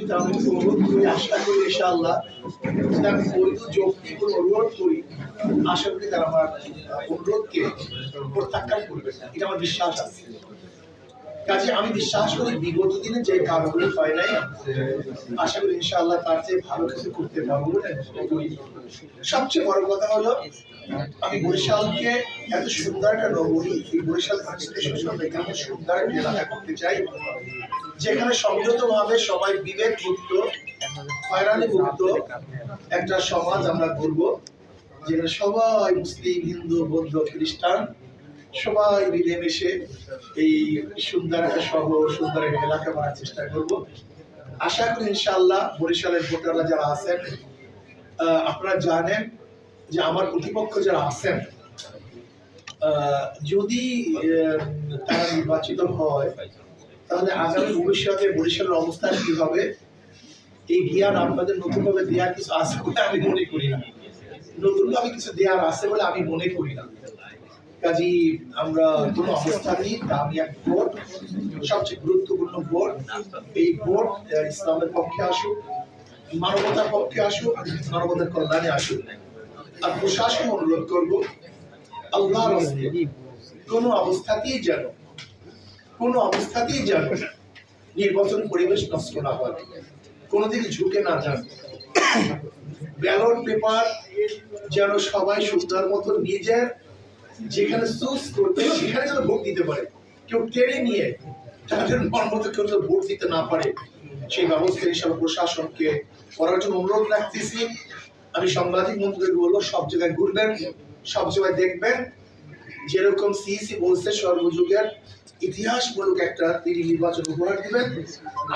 কিন্তু আমি অনুরোধ করি, আশা করি ইনশাআল্লাহ যদি আমি বৈধ যৌক্তিক অনুরোধ করি, আশা করি তারা আমার অনুরোধকে প্রত্যাখ্যান করবে, এটা আমার বিশ্বাস আছে। কাজে আমি বিশ্বাস করি বিগত দিনে যে কাজগুলো হয় নাই, আশা করি ইনশাআল্লাহ তার চেয়ে ভালো কিছু করতে পারবো। সবচেয়ে বড় কথা হলো আমি বরিশালকে এত সুন্দর একটা নগরী, এই বরিশাল এখানে সুন্দর একটা এলাকা করতে চাই, যেখানে সংযত ভাবে সবাই বিবেক মুক্ত, হয়রানি মুক্ত একটা সমাজ আমরা করব, যেখানে সবাই মুসলিম, হিন্দু, বৌদ্ধ, খ্রিস্টান সবাই মিলেমিশে এই সুন্দর একটা শহর, সুন্দর একটা এলাকা করার চেষ্টা করব। আশা করি ইনশাআল্লাহ বরিশালের ভোটাররা যারা আছেন, আপনারা জানেন যে আমার প্রতিপক্ষ যারা আছেন, যদি তারা নির্বাচিত হয় তাহলে আগামী ভবিষ্যতে বরিশালের অবস্থান কি হবে এই জ্ঞান আপনাদের নতুনভাবে দেওয়ার কিছু আছে বলে আমি মনে করি না। নতুনভাবে কিছু দেওয়ার আছে বলে আমি মনে করি না। কাজী আমরা কোনো অবস্থাতেই দামি এক ভোট, সবচেয়ে গুরুত্বপূর্ণ ভোট, এই ভোট ইসলামের পক্ষে আসুক, মানবতার পক্ষে আসুক, মানবতার কল্যাণে আসুক। আর প্রশাসন অনুরোধ করবো আল্লাহর রাস্তে কোনো অবস্থাতেই যেন নির্বাচন পরিবেশ নষ্ট না হয়, কোনোদিকে ঝুঁকে না যান। ব্যালট পেপার যেন সবাই সুন্দর মতো নিজের যেখানে চুজ করবে সেখানে যেন ভোট দিতে পারে, কেউ টেনে নিয়ে তাদের মন মতো কেউ ভোট দিতে না পারে, সেই ব্যবস্থা হিসাবে প্রশাসনকে করার জন্য অনুরোধ রাখতেছি। আমি সাংবাদিক বন্ধুদেরকে বলবো সব জায়গায় ঘুরবেন, সব জায়গায় দেখবেন, যেরকম সিইসি বলছে সর্বযুগের ইতিহাসমূলক একটা তিনি নির্বাচন উপহার দিবেন,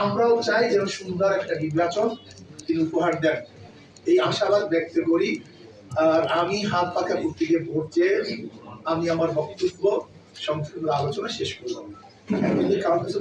আমরাও চাই যেন সুন্দর একটা নির্বাচন তিনি উপহার দেন, এই আশাবাদ ব্যক্ত করি। আর আমি হাত পাকা করতে গিয়ে ভোট চেয়ে আমি আমার বক্তব্য সংক্ষিপ্ত আলোচনা শেষ করলাম। যদি কারো কিছু